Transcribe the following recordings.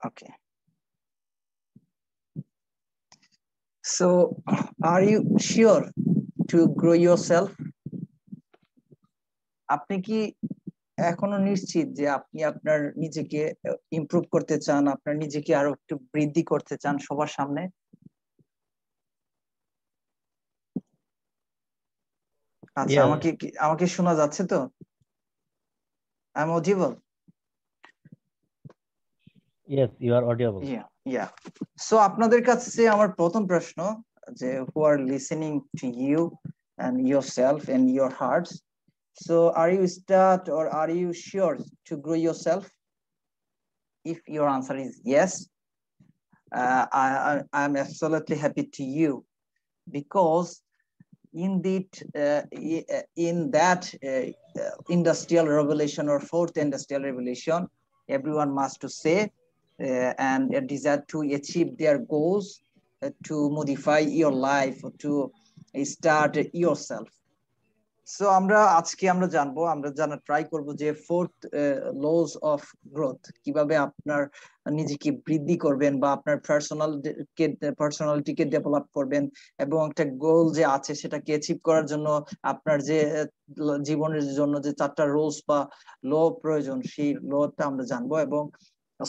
Okay. So, are you sure to grow yourself? আপনি কি এখনো নিশ্চিত যে আপনি আপনার নিজেকে ইমপ্রুভ করতে চান, আপনার নিজেকে আরো একটু বৃদ্ধি করতে চান সবার সামনে? আচ্ছা, আমাকে শোনা যাচ্ছে তো? I am audible? Yes, you are audible. Yeah. So আপনাদের কাছে আমার প্রথম প্রশ্ন, যে who are listening to you and yourself and your hearts, so are you start or are you sure to grow yourself? If your answer is yes, I'm absolutely happy to you, because indeed in that industrial revolution or fourth industrial revolution, everyone must to say and desire to achieve their goals, to modify your life, or to start yourself. So আজকে আমরা জানার try করব যে fourth loss of growth, কিভাবে আপনার নিজেকে বৃদ্ধি করবেন বা আপনার পার্সোনালিটিকে ডেভেলপ করবেন, এবং একটা গোল যে আছে সেটাকে অ্যাচিভ করার জন্য আপনার যে জীবনের জন্য যে 4টা রুলস বা ল প্রয়োজন, সেই লটা আমরা জানবো, এবং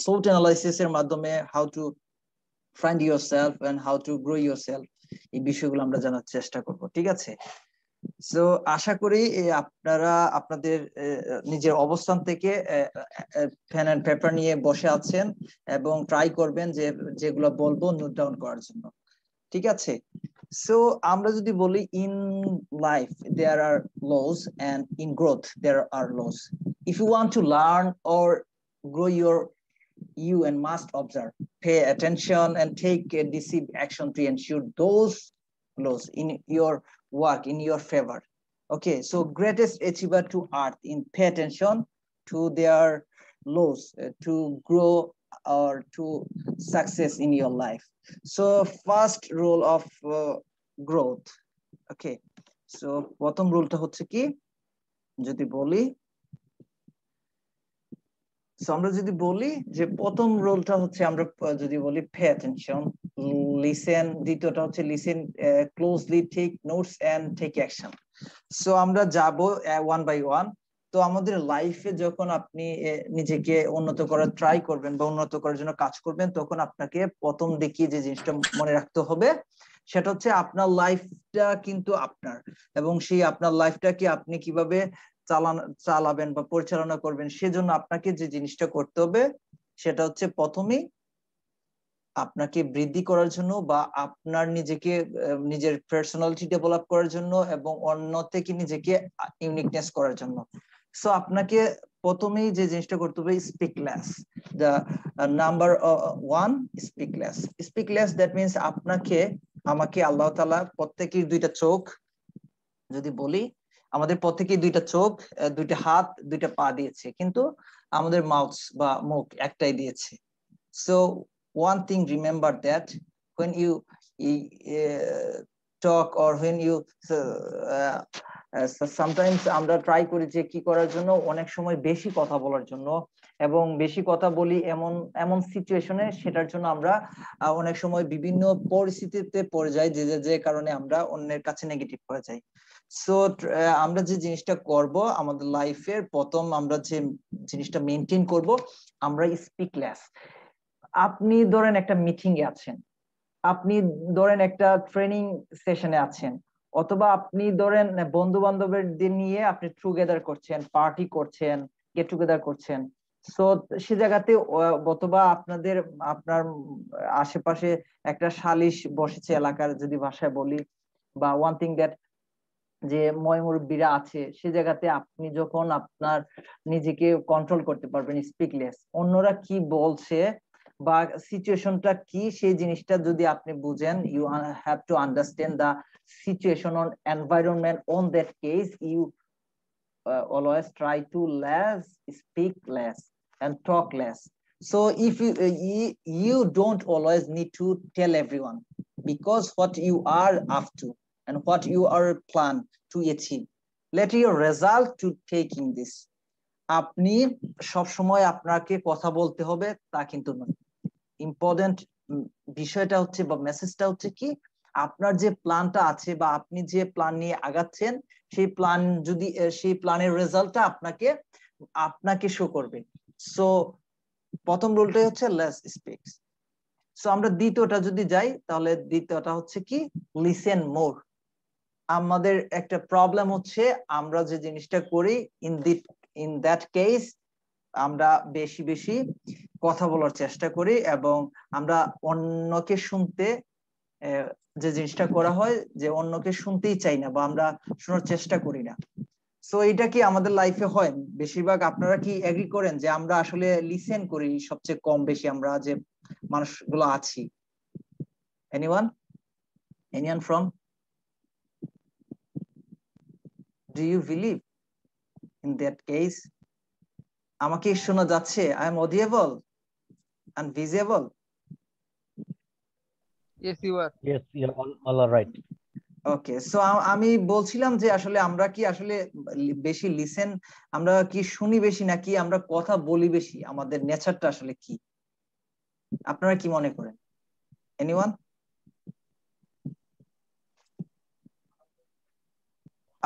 SWOT অ্যানালাইসিস এর মাধ্যমে how to find yourself and how to grow yourself, এই বিষয়গুলো আমরা জানার চেষ্টা করব। ঠিক আছে? সো আশা করি আপনারা আপনাদের নিজের অবস্থান থেকে পেন এন্ড পেপার নিয়ে বসে আছেন এবং ট্রাই করবেন যে যেগুলো বলবো নোট ডাউন করার জন্য। ঠিক আছে? সো আমরা যদি বলি in life there are loss and in growth there are loss. If you want to learn or grow you and must observe, pay attention and take a decisive action to ensure those laws in your work in your favor. Okay, so greatest achiever to earth in pay attention to their laws to grow or to success in your life. So first rule of growth. Okay, so প্রথম রুলটা হচ্ছে কি, যদি বলি, আমরা যদি বলি যে প্রথম রোলটা হচ্ছে, আমরা যদি বলি পে অ্যাটেনশন, লিসেন, দ্বিতীয়টা হচ্ছে listen closely, take notes and take action. So আমরা যাব ওয়ান বাই ওয়ান। তো আমাদের লাইফে যখন আপনি নিজেকে উন্নত করার ট্রাই করবেন বা উন্নত করার জন্য কাজ করবেন, তখন আপনাকে প্রথম দিকে যে জিনিসটা মনে রাখতে হবে সেটা হচ্ছে আপনার লাইফটা কিন্তু আপনার, এবং সেই আপনার লাইফটাকে আপনি কিভাবে চালাবেন বা পরিচালনা করবেন, সেজন্য আপনাকে যে জিনিসটা করতে হবে সেটা হচ্ছে প্রথমেই আপনাকে বৃদ্ধি করার জন্য বা আপনার নিজেকে নিজের পার্সোনালিটি ডেভেলপ করার জন্য এবং অন্য থেকে নিজেকে ইউনিকনেস করার জন্য। সো আপনাকে প্রথমেই যে জিনিসটা করতে হবে, speak less. The number 1, speak less. Speak less that means আপনাকে আমাকে আল্লাহ তাআলা প্রত্যেকের দুইটা চোখ, যদি বলি আমাদের প্রত্যেকেই দুইটা চোখ, দুইটা হাত, দুইটা পা দিয়েছে, কিন্তু আমাদের মাউথ বা মুখ একটাই দিয়েছে। So one thing, remember that when you talk or when you sometimes আমরা ট্রাই করি যে কি করার জন্য, অনেক সময় বেশি কথা বলার জন্য, এবং বেশি কথা বলি এমন এমন সিচুয়েশনে, সেটার জন্য আমরা অনেক সময় বিভিন্ন পরিস্থিতিতে পড়ে যাই যে কারণে আমরা অন্যের কাছে নেগেটিভ হয়ে যাই। সো আমরা যে জিনিসটা করব আমাদের লাইফের প্রথম, আমরা যে জিনিসটা মেনটেন করব, আমরা স্পিক লেস। আপনি ধরেন একটা মিটিং এ আছেন, আপনি ধরেন একটা ট্রেনিং সেশনে আছেন, অথবা আপনি ধরেন বন্ধু বান্ধবদের নিয়ে আপনি টুগেদার করছেন, পার্টি করছেন, গেট টুগেদার করছেন। সো সে জায়গাতে অথবা আপনার আশেপাশে একটা সালিশ বসেছে এলাকার যদি ভাষায় বলি, বা ওয়ান থিং দ্যাট যে ময়মুরব্বীরা আছে, সে জায়গাতে আপনি যখন আপনার নিজেকে কন্ট্রোল করতে পারবেন, স্পিকলেস, অন্যরা কি বলছে বা সিচুয়েশনটা কি, সেই জিনিসটা যদি আপনি বুঝেন, you have to understand the situation on environment, on that case you always try to speak less and talk less. So if you don't always need to tell everyone, because what you are up to and what you are plan to achieve, let your result to taking this. আপনি সব সময় আপনাকে কথা বলতে হবে তা কিন্তু নয়, ইম্পর্টেন্ট বিষয়টা হচ্ছে বা মেসেজটা হচ্ছে কি, আপনার যে প্ল্যানটা আছে বা আপনি যে প্ল্যান নিয়ে আগাচ্ছেন সেই প্ল্যান যদি সেই প্ল্যানের রেজাল্টটা আপনাকে শো করবে। সো প্রথম রুলটাই হচ্ছে লেস স্পিক্স। সো আমরা দ্বিতীয়টা যদি যাই তাহলে দ্বিতীয়টা হচ্ছে কি, লিসেন মোর। আমাদের একটা প্রবলেম হচ্ছে আমরা যে জিনিসটা করি ইন দ্যাট কেস আমরা বেশি বেশি কথা বলার চেষ্টা করি এবং আমরা অন্যকে শুনতে যে জিনিসটা করা হয় যে অন্যকে শুনতেই চাই না বা আমরা শোনার চেষ্টা করি না। সো এটা কি আমাদের লাইফে হয় বেশিরভাগ? আপনারা কি এগ্রি করেন যে আমরা আসলে লিসেন করি সবচেয়ে কম বেশি আমরা যে মানুষগুলো আছি? Anyone from, do you believe in that case? আমাকে শোনা যাচ্ছে? I am audible and visible? Yes, you are. Yes, you're all right. Okay, so আমি বলছিলাম যে আসলে আমরা কি আসলে বেশি লিসেন, আমরা কি শুনি বেশি নাকি আমরা কথা বলি বেশি? আমাদের নেচারটা আসলে কি, আপনারা কি মনে করেন? এনিওয়ান?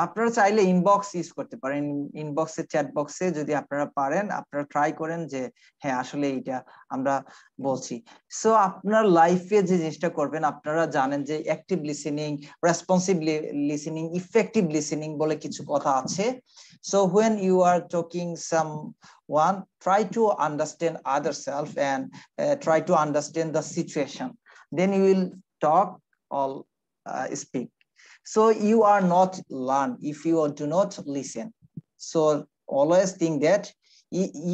আপনারা চাইলে ইনবক্স ইউজ করতে পারেন, ইনবক্সে চ্যাট বক্সে যদি আপনারা পারেন আপনারা ট্রাই করেন যে হ্যাঁ আসলে এইটা আমরা বলছি। সো আপনার লাইফে যে জিনিসটা করবেন, আপনারা জানেন যে active listening, responsive listening, effective listening বলে কিছু কথা আছে। So when you are talking someone, try to understand other self and try to understand the situation, then you will talk or speak. So you are not learn if you do not listen. So always think that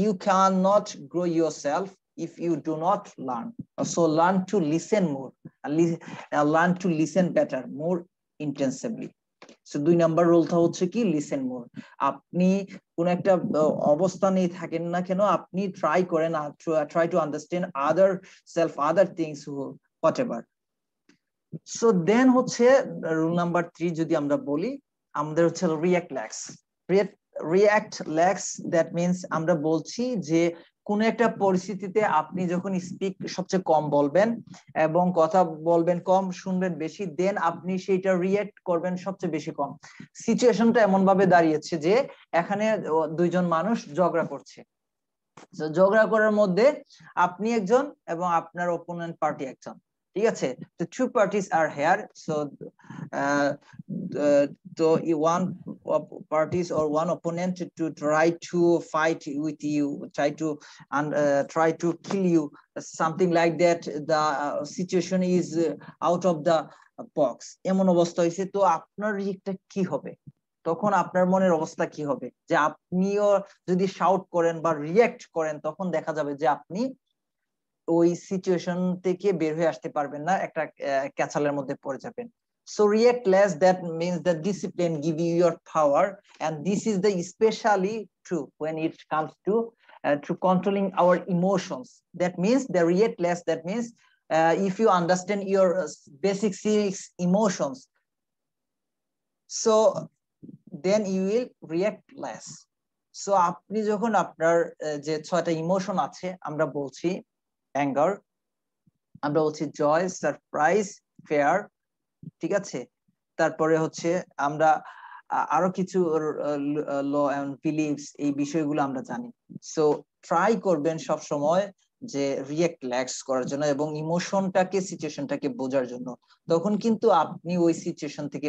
you cannot grow yourself if you do not learn. So learn to listen more, learn to listen better, more intensively. So 2 number রুলটা হচ্ছে কি, listen মোর। আপনি কোন একটা অবস্থানে থাকেন না কেন, আপনি ট্রাই করেন, try to understand other self, other things, whatever. So then হচ্ছে রুল নাম্বার 3 যদি আমরা বলি, আমাদের হচ্ছে react less. React less that means আমরা বলছি যে কোন একটা পরিস্থিতিতে আপনি যখন স্পিক সবচেয়ে কম বলবেন এবং কথা বলবেন কম, শুনবেন বেশি, দেন আপনি সেইটা রিঅ্যাক্ট করবেন সবচেয়ে বেশি কম। সিচুয়েশনটা এমন ভাবে দাঁড়িয়েছে যে এখানে দুইজন মানুষ ঝগড়া করছে। তো ঝগড়া করার মধ্যে আপনি একজন এবং আপনার অপোনেন্ট পার্টি একজন, ঠিক আছে? The two parties are here, so one parties or one opponent to try to fight with you, try to kill you, something like that. The situation is out of the box. এমন অবস্থা হয়েছে, তো আপনার রিঅ্যাক্টটা কি হবে? তখন আপনার মনের অবস্থা কি হবে? যে আপনিও যদি শাউট করেন বা রিঅ্যাক্ট করেন, তখন দেখা যাবে যে আপনি ওই সিচুয়েশন থেকে বের হয়ে আসতে পারবেন না, একটা ক্যাচালের মধ্যে পড়ে যাবেন। So react less, that means the discipline give you your power, and this is the especially true when it comes to controlling our emotions. That means the react less, that means if you understand your basic 6 emotions, so then you will react less. So আপনি যখন আপনার যে 6টা emotion আছে, আমরা বলছি anger, আমরা বলছি জয়, সারপ্রাইজ, ফেয়ার, ঠিক আছে? তারপরে হচ্ছে আমরা আরো কিছু ল এন্ড বিলিভস, এই বিষয়গুলো আমরা জানি। সো ট্রাই করবেন সব সময় যে রিঅ্যাক্ট ল্যাক্স করার জন্য এবং ইমোশনটাকে, সিচুয়েশনটাকে বোঝার জন্য। তখন কিন্তু আপনি ওই সিচুয়েশন থেকে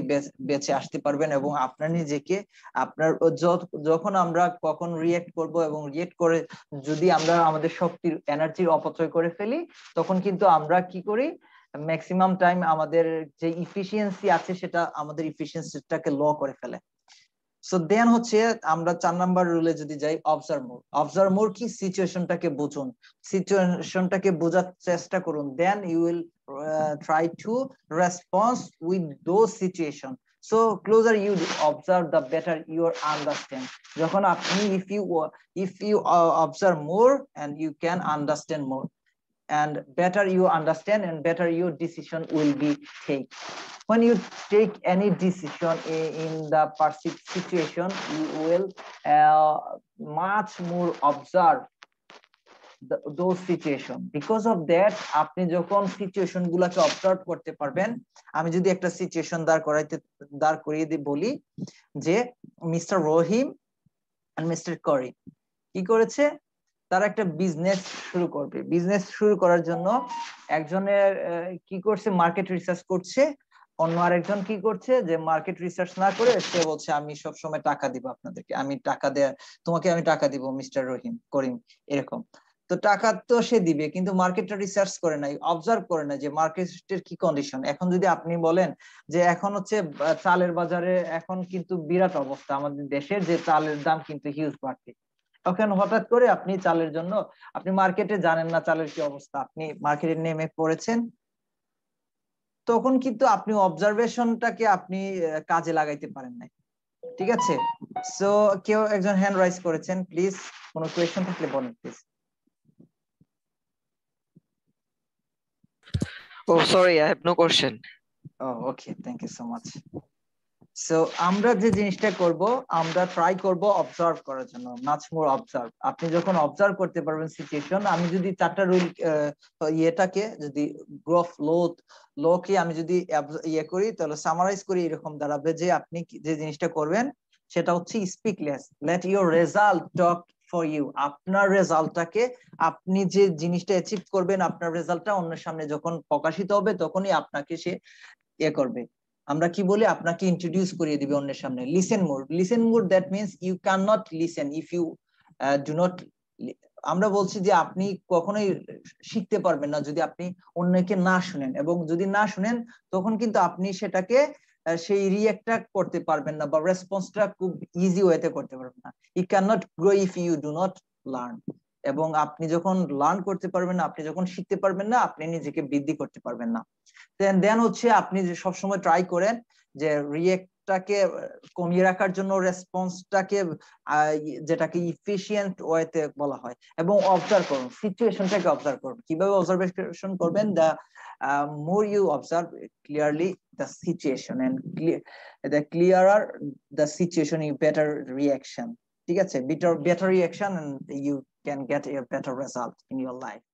বেঁচে আসতে পারবেন এবং আপনার নিজেকে, আপনার যখন আমরা কখন রিঅ্যাক্ট করব এবং রিঅ্যাক্ট করে যদি আমরা আমাদের শক্তির, এনার্জির অপচয় করে ফেলি, তখন কিন্তু আমরা কি করি, ম্যাক্সিমাম টাইম আমাদের যে ইফিসিয়েন্সি আছে সেটা আমাদের ইফিসিয়েন্সিটাকে ল করে ফেলে। সো দেন হচ্ছে আমরা 4 নাম্বার রুলে যদি যাই, অবজার্ভ মোর। অবজার্ভ মোর কি, সিচুয়েশনটাকে বুঝুন, সিচুয়েশনটাকে বোঝার চেষ্টা করুন, then you will try to response with those situation. So closer you observe, the better your understand. যখন আপনি if you observe more and you can understand more, and better you understand and better your decision will be taken. When you take any decision in the perceived situation, you will much more observe those situation. Because of that আপনি যখন situation গুলাকে observe করতে পারবেন, আমি যদি একটা situation দাঁড় করিয়ে বলি যে মিস্টার রহিম আর মিস্টার করিম কি করেছে, তারা একটা বিজনেস শুরু করবে। বিজনেস শুরু করার জন্য একজনের কি করছে, মার্কেট রিসার্চ করছে, অন্য আরেকজন কি করছে যে মার্কেট রিসার্চ না করে সে বলছে আমি সব সময় টাকা দিব আপনাদেরকে, আমি টাকা দেয়া তোমাকে আমি টাকা দিব মিস্টার রহিম করিম এরকম। তো টাকা তো সে দিবে কিন্তু মার্কেটটা রিসার্চ করে নাই, অবজার্ভ করে না যে মার্কেটের কি কন্ডিশন। এখন যদি আপনি বলেন যে এখন হচ্ছে চালের বাজারে এখন কিন্তু বিরাট অবস্থা আমাদের দেশের, যে চালের দাম কিন্তু হিউজ বাড়ছে, তখন হঠাৎ করে আপনি চালের জন্য আপনি মার্কেটে জানেন না চালের কি অবস্থা, আপনি মার্কেটে নেমে পড়েছেন, তখন কিন্তু আপনি অবজারভেশনটাকে আপনি কাজে লাগাইতে পারেন নাই। ঠিক আছে, সো কেউ একজন হ্যান্ড রাইজ করেছেন, প্লিজ কোনো কোয়েশ্চেন থাকলে বলেন please. Oh, sorry, I have no question. Oh, okay, thank you so much. So আমরা যে জিনিসটা করব, আমরা ট্রাই করব অবজার্ভ করার জন্য, মাচ মোর অবজার্ভ। আপনি যখন অবজার্ভ করতে পারবেন সিচুয়েশন, আমি যদি চারটা রুল ইয়েটাকে যদি গ্রোথ লোকে আমি যদি ইয়ে করি তাহলে সামারাইজ করি, এরকম দাঁড়াবে যে আপনি যে জিনিসটা করবেন সেটা হচ্ছে speak less, let your result talk for you. আপনার রেজাল্টটাকে, আপনি যে জিনিসটা অ্যাচিভ করবেন, আপনার রেজাল্টটা অন্যের সামনে যখন প্রকাশিত হবে তখনই আপনাকে সে ইয়ে করবে। আমরা কি বলি, আপনাকে ইন্ট্রোডিউস করিয়ে দিবে অন্যের সামনে। Listen more that means you can not listen if you do not. আমরা বলছি যে আপনি কখনোই শিখতে পারবেন না যদি আপনি অন্যকে না শুনেন, এবং যদি না শুনেন তখন কিন্তু আপনি সেটাকে সেই রিঅ্যাক্টটা করতে পারবেন না বা রেসপন্সটা খুব ইজি ওয়েতে করতে পারবেন না। You can not grow if you do not learn. এবং আপনি যখন লার্ন করতে পারবেন না, আপনি যখন শিখতে পারবেন না, আপনি নিজেকে বৃদ্ধি করতে পারবেন না। দেন হচ্ছে আপনি যে সবসময় ট্রাই করেন যে রিঅ্যাক্টটাকে কমিয়ে রাখার জন্য রেসপন্সটাকে, যেটাকে ইফিশিয়েন্ট ওয়েতে বলা হয়, এবং অবজার্ভ করুন সিচুয়েশনটাকে অবজার্ভ করুন। কিভাবে অবজারভেশন করবেন? The more you observe clearly the situation and the clearer the situation you better reaction. ঠিক আছে, better reaction and you can get a better result in your life.